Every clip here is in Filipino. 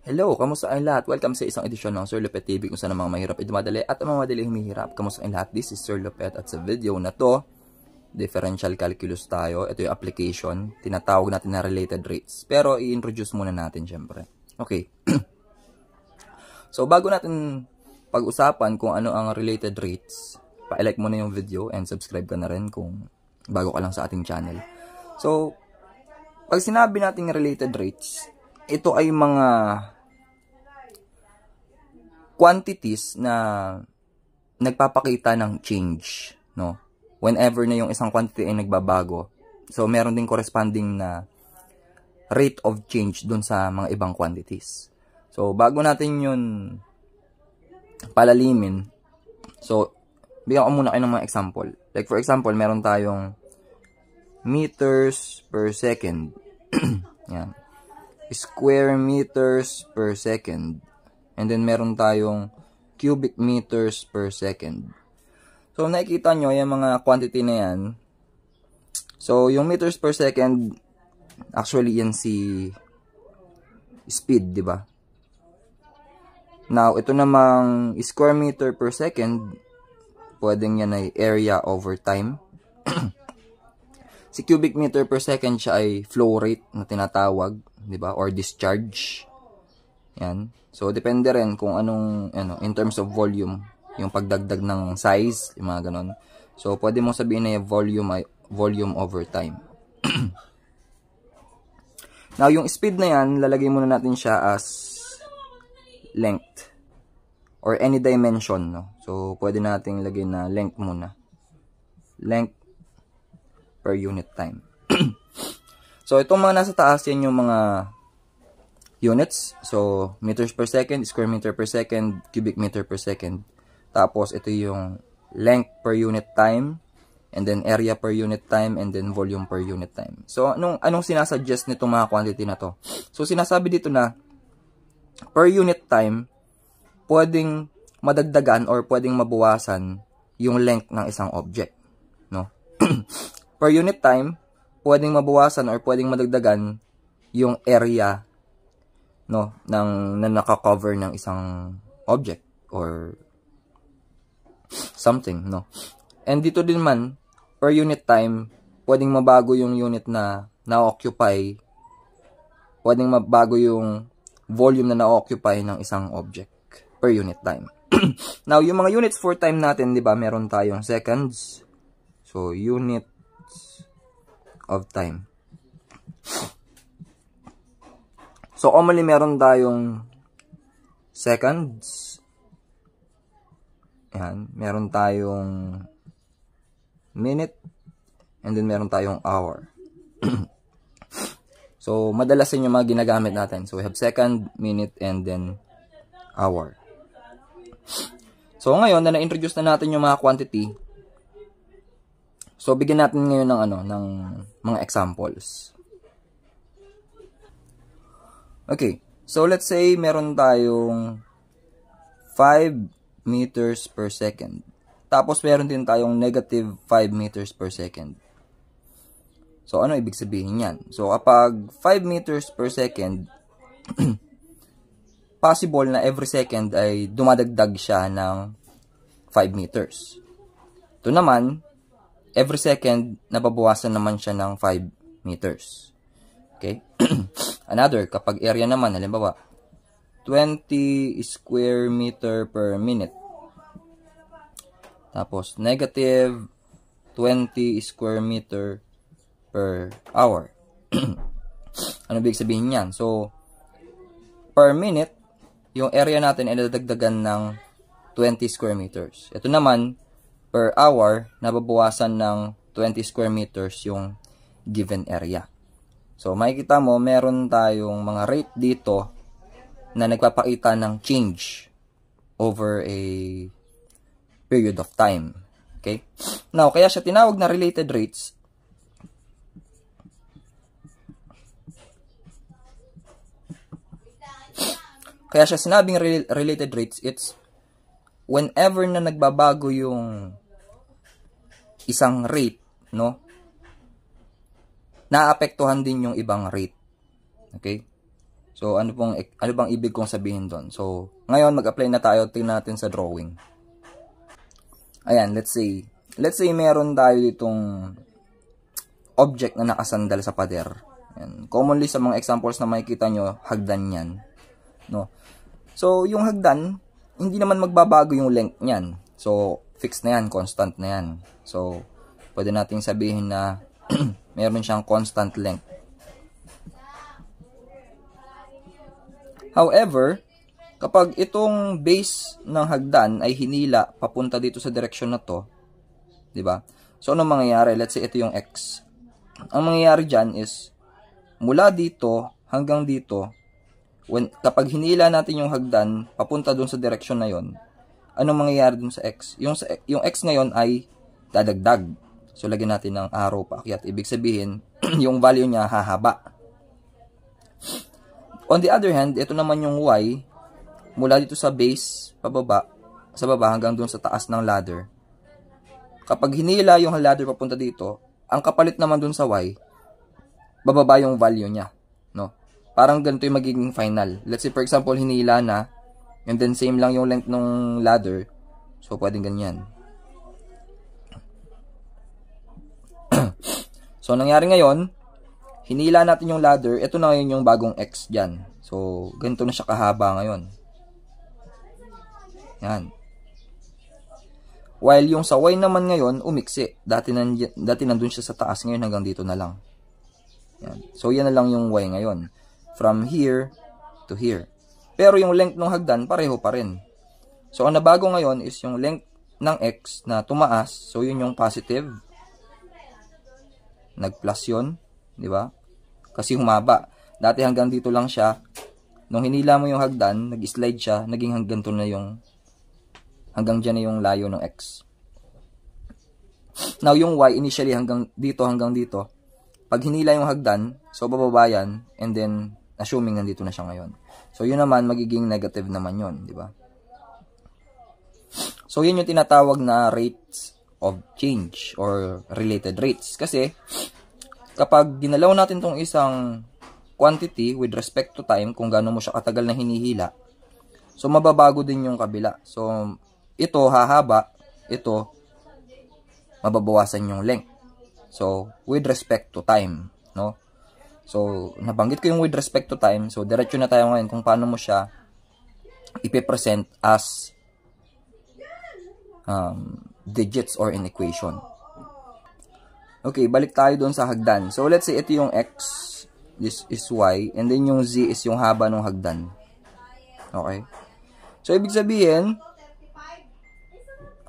Hello, kamusta ang lahat? Welcome sa isang edisyon ng Sir Lopet TV kung saan ang mga mahirap ay dumadali at ang mga madali humihirap. Kamusta ang lahat? This is Sir Lopet at sa video na to, differential calculus tayo. Ito yung application. Tinatawag natin na related rates. Pero i-introduce muna natin syempre. Okay. So bago natin pag-usapan kung ano ang related rates, pa-like mo na yung video and subscribe ka na rin kung bago ka lang sa ating channel. So, pag sinabi nating related rates, ito ay mga quantities na nagpapakita ng change, no? Whenever na yung isang quantity ay nagbabago. So, meron din corresponding na rate of change dun sa mga ibang quantities. So, bago natin yun palalimin, so, bigyan ko muna kayo ng mga example. Like, for example, meron tayong meters per second. Yan. Square meters per second. And then, meron tayong cubic meters per second. So, nakikita nyo, yung mga quantity na yan. So, yung meters per second, actually, yan si speed, di ba? Now, ito namang square meter per second, pwedeng yan ay area over time. Si cubic meter per second siya ay flow rate na tinatawag, di ba? Or discharge. Yan. So, depende rin kung anong, in terms of volume, yung pagdagdag ng size, yung mga ganon. So, pwede mong sabihin na yung volume over time. Now, yung speed na yan, lalagay muna natin siya as length. Or any dimension, no? So, pwede nating lagay na length muna. Length per unit time. So, itong mga nasa taas, yan yung mga units. So, meters per second, square meter per second, cubic meter per second. Tapos, ito yung length per unit time, and then area per unit time, and then volume per unit time. So, anong sinasuggest nitong mga quantity na to? So, sinasabi dito na, per unit time, pwedeng madagdagan or pwedeng mabawasan yung length ng isang object. No? Per unit time, pwedeng mabawasan or pwedeng madagdagan yung area, no, na naka-cover ng isang object or something, no. And dito din man, per unit time, pwedeng mabago yung unit na na-occupy, pwedeng mabago yung volume na na-occupy ng isang object per unit time. Now, yung mga units for time natin, di ba, meron tayong seconds. So, units of time. So, commonly meron tayong seconds. Yan. Meron tayong minute. And then, meron tayong hour. So, madalas yun yung mga ginagamit natin. So, we have second, minute, and then hour. So, ngayon, na na-introduce na natin yung mga quantity. So, bigyan natin ngayon ng mga examples. Okay, so let's say meron tayong 5 meters per second. Tapos meron din tayong negative 5 meters per second. So ano ibig sabihin yan? So kapag 5 meters per second, possible na every second ay dumadagdag siya ng 5 meters. Ito naman, every second nababawasan naman siya ng 5 meters. Okay? Another, kapag area naman, halimbawa, 20 square meter per minute. Tapos, negative 20 square meter per hour. Ano ibig sabihin yan? So, per minute, yung area natin ay nadagdagan ng 20 square meters. Ito naman, per hour, nababawasan ng 20 square meters yung given area. So, makikita mo, meron tayong mga rate dito na nagpapakita ng change over a period of time. Okay? Now, kaya siya tinawag na related rates. Kaya siya sinabing related rates, it's whenever na nagbabago yung isang rate, no? Naapektuhan din yung ibang rate. Okay? So, ano bang ibig kong sabihin doon? So, ngayon, mag-apply na tayo. Tingnan natin sa drawing. Ayan, let's say meron tayo ditong object na nakasandal sa pader. Ayan. Commonly sa mga examples na makikita nyo, hagdan yan. No? So, yung hagdan, hindi naman magbabago yung length niyan. So, fixed na yan, constant na yan. So, pwede nating sabihin na meron siyang constant length. However, kapag itong base ng hagdan ay hinila papunta dito sa direksyon na to, 'di ba? So, anong mangyayari? Let's say ito yung X. Ang mangyayari diyan is mula dito hanggang dito, kapag hinila natin yung hagdan papunta doon sa direksyon na 'yon, anong mangyayari dun sa X? Yung X ngayon ay dadagdag. So, lagyan natin ng arrow paakyat. Ibig sabihin, yung value niya hahaba. On the other hand, ito naman yung Y, mula dito sa base, sa baba hanggang dun sa taas ng ladder. Kapag hinila yung ladder papunta dito, ang kapalit naman dun sa Y, bababa yung value niya. No? Parang ganito yung magiging final. Let's say, for example, hinila na, and then same lang yung length ng ladder. So, pwedeng ganyan. So, nangyari ngayon, hinila natin yung ladder, ito na ngayon yung bagong X dyan. So, ganito na siya kahaba ngayon. Yan. While yung sa Y naman ngayon, umiksi. Dati nandun siya sa taas, ngayon hanggang dito na lang. Yan. So, yan na lang yung Y ngayon. From here to here. Pero yung length ng hagdan, pareho pa rin. So, ang nabago ngayon is yung length ng X na tumaas. So, yun yung positive. Nag-plus yun. Di ba? Kasi humaba. Dati hanggang dito lang siya. Nung hinila mo yung hagdan, nag-slide siya, naging hanggang to na yung hanggang dyan na yung layo ng X. Now, yung Y, initially hanggang dito. Pag hinila yung hagdan, so bababa yan, and then, assuming nandito na siya ngayon. So, yun naman, magiging negative naman yun, di ba? So, yun yung tinatawag na rates of change or related rates. Kasi, kapag ginalaw natin tong isang quantity with respect to time, kung gaano mo siya katagal na hinihila, so mababago din yung kabila. So, ito hahaba, ito mababawasan yung length. So, with respect to time, no? So, nabanggit ko yung with respect to time. So, diretso na tayo ngayon kung paano mo siya ipipresent as digits or an equation. Okay, balik tayo doon sa hagdan. So, let's say ito yung X, this is Y, and then yung Z is yung haba ng hagdan. Okay? So, ibig sabihin,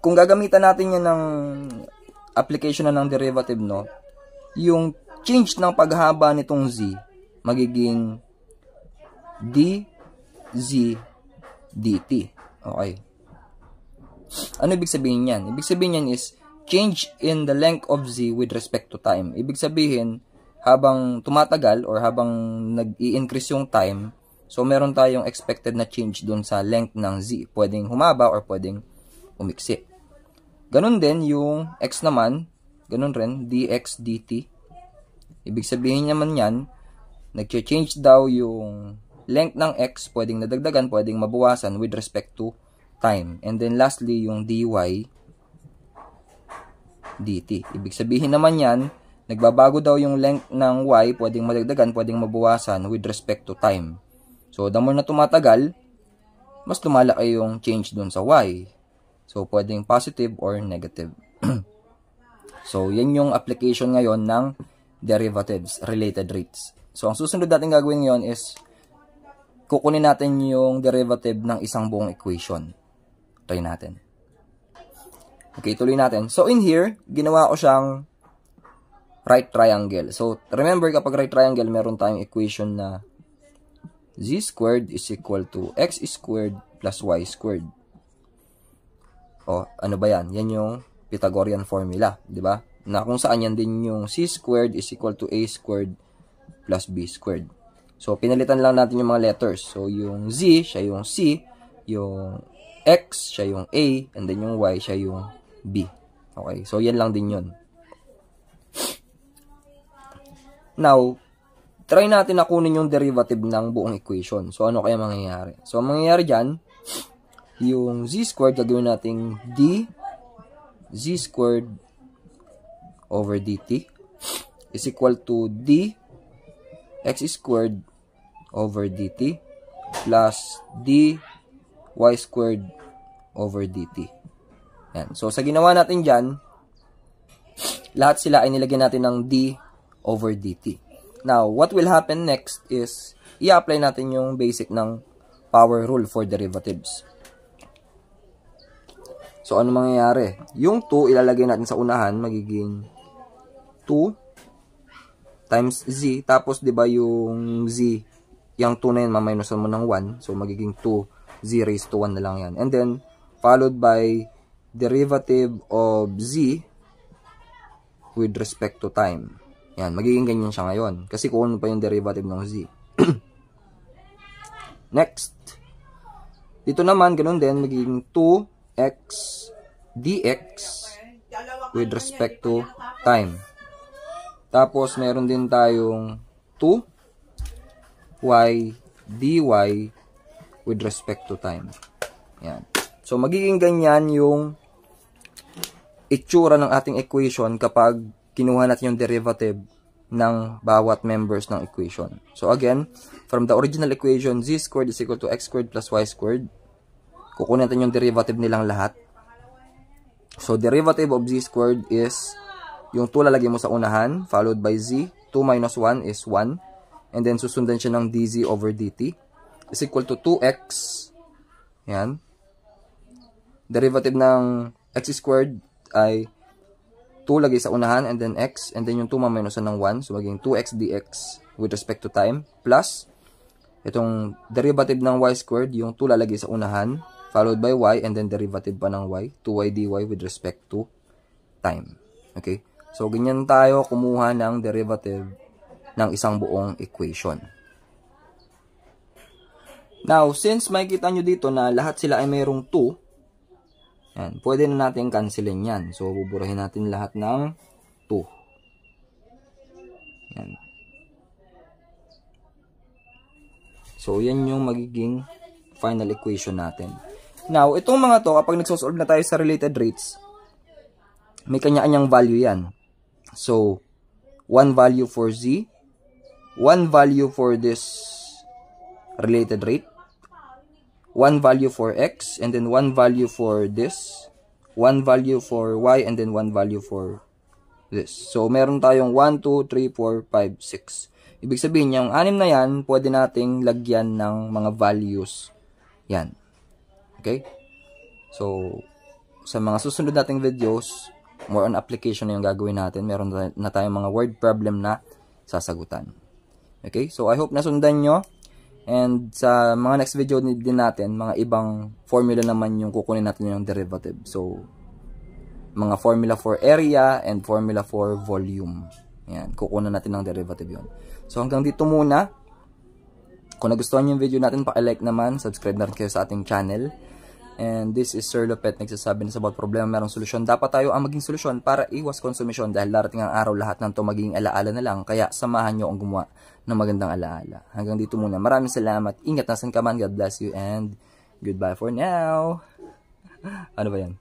kung gagamitan natin yan ng application na ng derivative, no, yung change ng paghaba nitong Z, magiging dz dt. Okay? Ano ibig sabihin yan? Ibig sabihin yan is change in the length of Z with respect to time. Ibig sabihin, habang tumatagal or habang nag-i-increase yung time, so meron tayong expected na change dun sa length ng Z. Pwedeng humaba or pwedeng umiksi. Ganun din yung X naman, ganun rin, dx dt. Ibig sabihin naman yan, nag-change daw yung length ng X, pwedeng nadagdagan, pwedeng mabawasan with respect to time. And then lastly, yung dy dt. Ibig sabihin naman yan, nagbabago daw yung length ng y, pwedeng madagdagan, pwedeng mabawasan with respect to time. So, the more na tumatagal, mas lumalaki yung change dun sa y. So, pwedeng positive or negative. So, yan yung application ngayon ng derivatives, related rates. So, ang susunod natin gagawin ngayon is kukunin natin yung derivative ng isang buong equation. Try natin. Okay, tuloy natin. So, in here, ginawa ko siyang right triangle. So, remember, kapag right triangle, meron tayong equation na z squared is equal to x squared plus y squared. O, ano ba yan? Yan yung Pythagorean formula, di ba? Na kung saan yan din yung c squared is equal to a squared plus b squared. So, pinalitan lang natin yung mga letters. So, yung z, siya yung c, yung x, siya yung a, and then yung y, siya yung b. Okay, so yan lang din yun. Now, try natin na kunin yung derivative ng buong equation. So, ano kaya mangyayari? So, ang mangyayari dyan, yung z squared, gagawin natin d z squared over dt is equal to d x squared over dt plus d y squared over dt. Yan. So, sa ginawa natin dyan, lahat sila ay nilagyan natin ng d over dt. Now, what will happen next is, i-apply natin yung basic ng power rule for derivatives. So, ano mangyayari? Yung 2, ilalagay natin sa unahan, magiging 2 times z. Tapos, di ba yung z, yung 2 na yun, maminusan mo ng 1. So, magiging 2, z raised to 1 na lang yan. And then, followed by derivative of z with respect to time. Yan, magiging ganyan siya ngayon. Kasi kung ano pa yung derivative ng z. Next. Dito naman, ganun din, magiging 2x dx with respect to time. Tapos, meron din tayong 2y dy with respect to time. Yan. So, magiging ganyan yung itsura ng ating equation kapag kinuha natin yung derivative ng bawat members ng equation. So again, from the original equation, z squared is equal to x squared plus y squared. Kukunin natin yung derivative nilang lahat. So derivative of z squared is yung 2 lalagay mo sa unahan, followed by z. 2 minus 1 is 1. And then susundan siya ng dz over dt is equal to 2x. Yan. Derivative ng x squared ay 2 lagay sa unahan, and then x, and then yung 2 maminusan ng 1, so maging 2x dx with respect to time, plus, itong derivative ng y squared, yung 2 lalagay sa unahan, followed by y, and then derivative pa ng y, 2y dy with respect to time. Okay? So, ganyan tayo kumuha ng derivative ng isang buong equation. Now, since makikita nyo dito na lahat sila ay mayroong 2, yan, pwede na natin cancelin yan. So, buburahin natin lahat ng 2. Yan. So, yan yung magiging final equation natin. Now, itong mga to, kapag nagsosolve na tayo sa related rates, may kanya-kanyang value yan. So, 1 value for z, 1 value for this related rate, 1 value for x, and then 1 value for this, 1 value for y, and then 1 value for this. So, meron tayong 1, 2, 3, 4, 5, 6. Ibig sabihin, yung 6 na yan, pwede nating lagyan ng mga values. Yan. Okay? So, sa mga susunod nating videos, more on application na yung gagawin natin. Meron na tayong mga word problem na sasagutan. Okay? So, I hope nasundan nyo. And sa mga next video din natin, mga ibang formula naman yung kukunin natin yung derivative. So, mga formula for area and formula for volume. Yan, kukunin natin ng derivative yun. So, hanggang dito muna. Kung nagustuhan yung video natin, paki-like naman, subscribe na rin kayo sa ating channel. And this is Sir Lopet, nagsasabi na sa bawat problema merong solusyon. Dapat tayo ang maging solusyon para iwas konsumisyon dahil darating ang araw lahat ng to magiging alaala na lang. Kaya samahan nyo ang gumawa ng magandang alaala. Hanggang dito muna. Maraming salamat. Ingat nasan ka man. God bless you and goodbye for now. Ano ba yan?